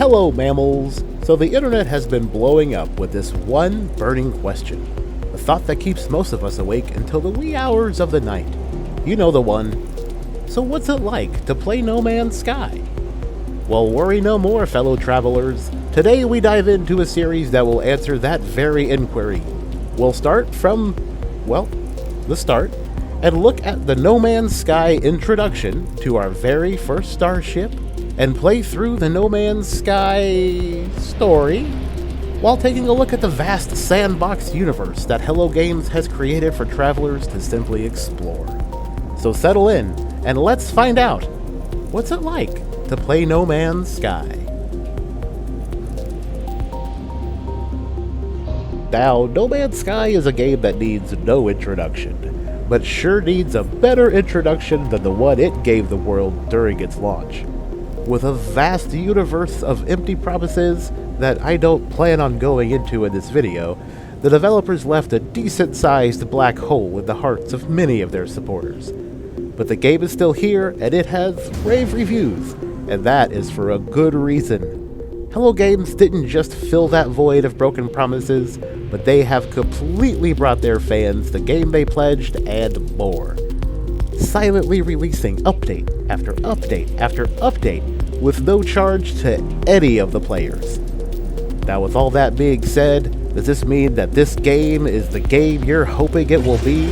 Hello, mammals! So the internet has been blowing up with this one burning question. A thought that keeps most of us awake until the wee hours of the night. You know the one. So what's it like to play No Man's Sky? Well, worry no more, fellow travelers. Today we dive into a series that will answer that very inquiry. We'll start from, well, the start, and look at the No Man's Sky introduction to our very first starship, and play through the No Man's Sky story, while taking a look at the vast sandbox universe that Hello Games has created for travelers to simply explore. So settle in, and let's find out, what's it like to play No Man's Sky? Now, No Man's Sky is a game that needs no introduction, but sure needs a better introduction than the one it gave the world during its launch. With a vast universe of empty promises that I don't plan on going into in this video, the developers left a decent-sized black hole in the hearts of many of their supporters. But the game is still here, and it has rave reviews, and that is for a good reason. Hello Games didn't just fill that void of broken promises, but they have completely brought their fans the game they pledged and more. Silently releasing update after update after update with no charge to any of the players. Now, with all that being said, does this mean that this game is the game you're hoping it will be?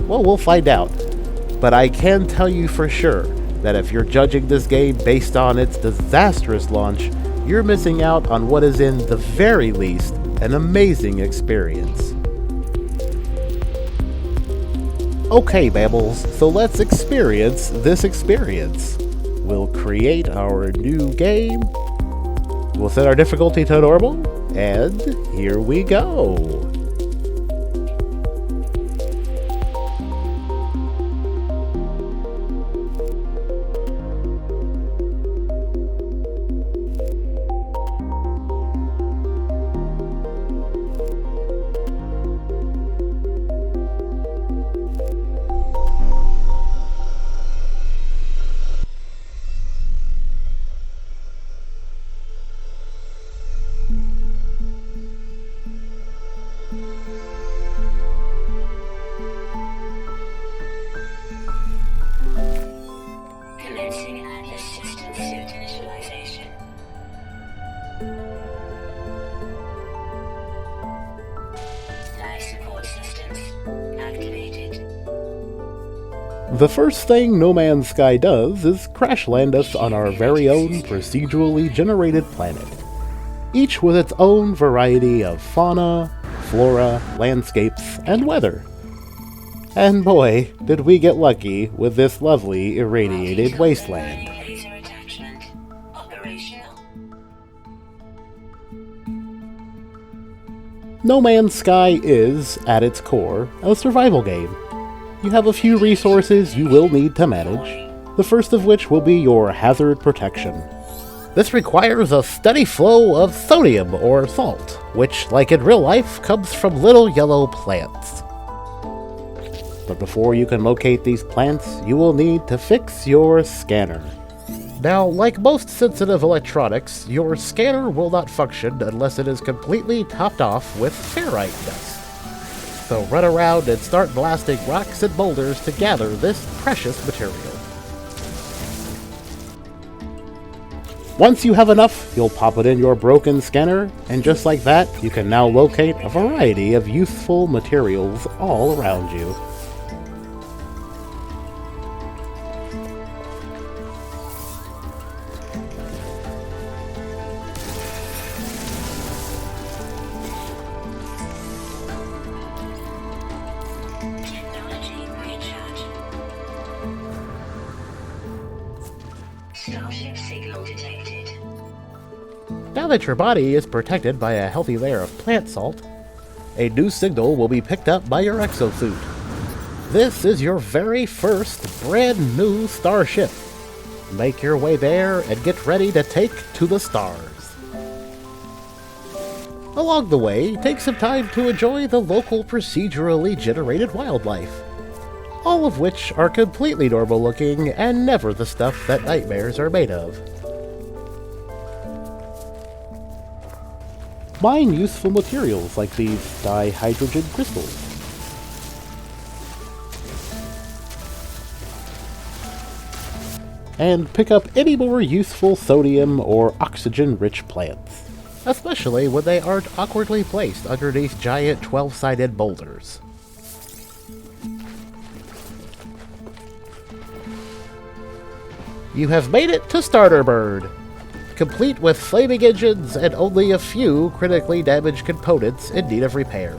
Well, we'll find out. But I can tell you for sure that if you're judging this game based on its disastrous launch, you're missing out on what is in the very least an amazing experience. Okay, Babbles, so let's experience this experience. We'll create our new game. We'll set our difficulty to normal, and here we go. The first thing No Man's Sky does is crash land us on our very own procedurally generated planet, each with its own variety of fauna, flora, landscapes, and weather. And boy, did we get lucky with this lovely irradiated wasteland. No Man's Sky is, at its core, a survival game. You have a few resources you will need to manage, the first of which will be your hazard protection. This requires a steady flow of sodium or salt, which, like in real life, comes from little yellow plants. But before you can locate these plants, you will need to fix your scanner. Now, like most sensitive electronics, your scanner will not function unless it is completely topped off with ferrite dust. So run around and start blasting rocks and boulders to gather this precious material. Once you have enough, you'll pop it in your broken scanner, and just like that, you can now locate a variety of useful materials all around you. Now that your body is protected by a healthy layer of plant salt, a new signal will be picked up by your exosuit. This is your very first brand new starship. Make your way there and get ready to take to the stars. Along the way, take some time to enjoy the local procedurally generated wildlife, all of which are completely normal looking and never the stuff that nightmares are made of. Mine useful materials like these dihydrogen crystals. And pick up any more useful sodium or oxygen-rich plants, especially when they aren't awkwardly placed underneath giant 12-sided boulders. You have made it to Starter Bird, complete with flaming engines and only a few critically damaged components in need of repair.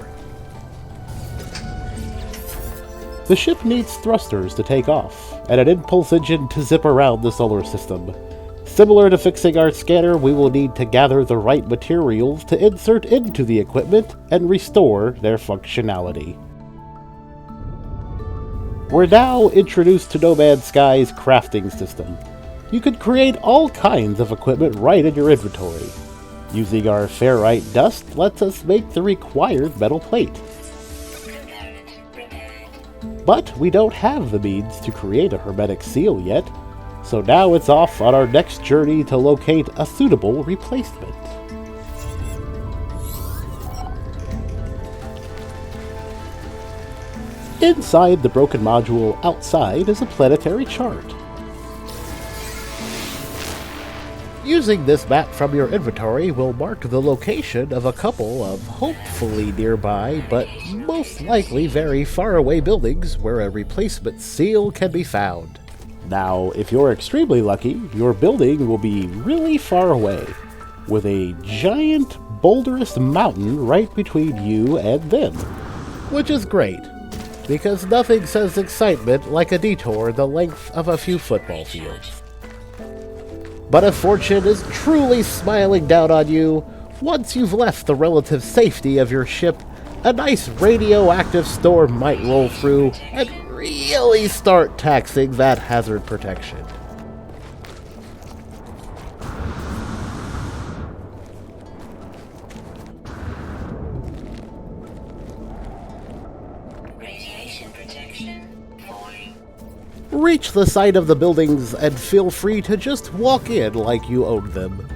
The ship needs thrusters to take off, and an impulse engine to zip around the solar system. Similar to fixing our scanner, we will need to gather the right materials to insert into the equipment and restore their functionality. We're now introduced to No Man's Sky's crafting system. You can create all kinds of equipment right in your inventory. Using our ferrite dust lets us make the required metal plate. But we don't have the means to create a hermetic seal yet, so now it's off on our next journey to locate a suitable replacement. Inside the broken module outside is a planetary chart. Using this map from your inventory will mark the location of a couple of hopefully nearby, but most likely very far away buildings where a replacement seal can be found. Now, if you're extremely lucky, your building will be really far away, with a giant boulderous mountain right between you and them. Which is great, because nothing says excitement like a detour the length of a few football fields. But if fortune is truly smiling down on you, once you've left the relative safety of your ship, a nice radioactive storm might roll through and really start taxing that hazard protection. Reach the side of the buildings and feel free to just walk in like you owned them.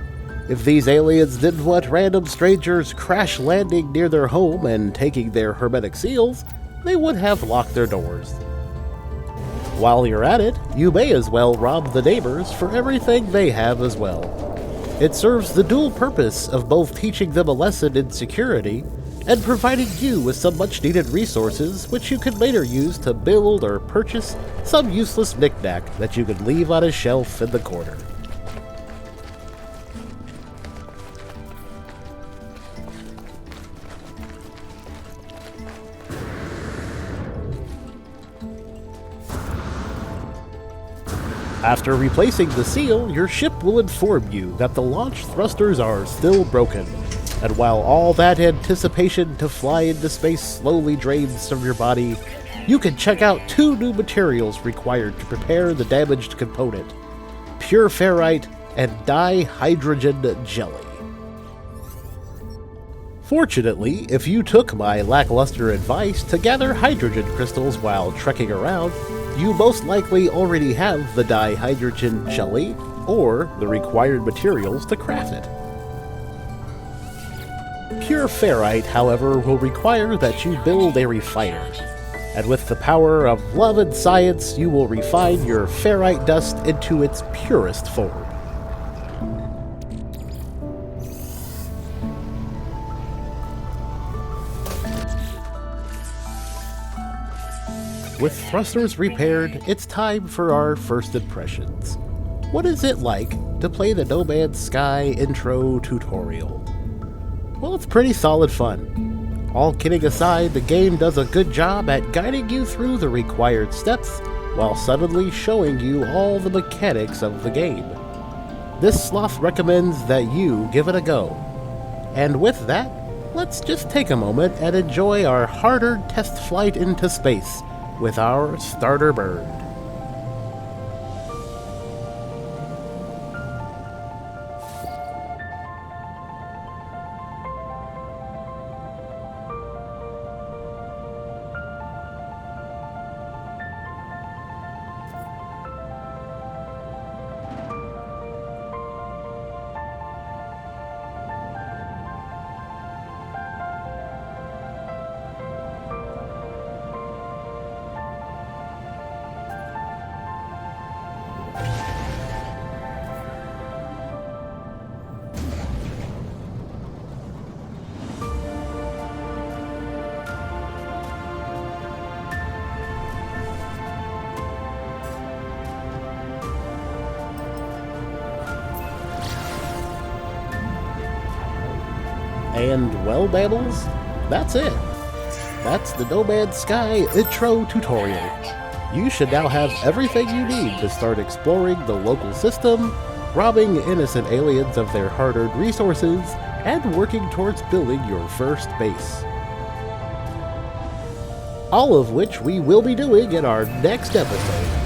If these aliens didn't want random strangers crash landing near their home and taking their hermetic seals, they would have locked their doors. While you're at it, you may as well rob the neighbors for everything they have as well. It serves the dual purpose of both teaching them a lesson in security and providing you with some much-needed resources which you can later use to build or purchase some useless knickknack that you can leave on a shelf in the corner. After replacing the seal, your ship will inform you that the launch thrusters are still broken. And while all that anticipation to fly into space slowly drains from your body, you can check out 2 new materials required to prepare the damaged component: pure ferrite and dihydrogen jelly. Fortunately, if you took my lackluster advice to gather hydrogen crystals while trekking around, you most likely already have the dihydrogen jelly or the required materials to craft it. Pure ferrite, however, will require that you build a refiner, and with the power of love and science, you will refine your ferrite dust into its purest form. With thrusters repaired, it's time for our first impressions. What is it like to play the No Man's Sky intro tutorial? Well, it's pretty solid fun. All kidding aside, the game does a good job at guiding you through the required steps while suddenly showing you all the mechanics of the game. This sloth recommends that you give it a go. And with that, let's just take a moment and enjoy our hard-earned test flight into space with our starter bird. And, well, Babbles, that's it. That's the No Man's Sky intro tutorial. You should now have everything you need to start exploring the local system, robbing innocent aliens of their hard-earned resources, and working towards building your first base. All of which we will be doing in our next episode.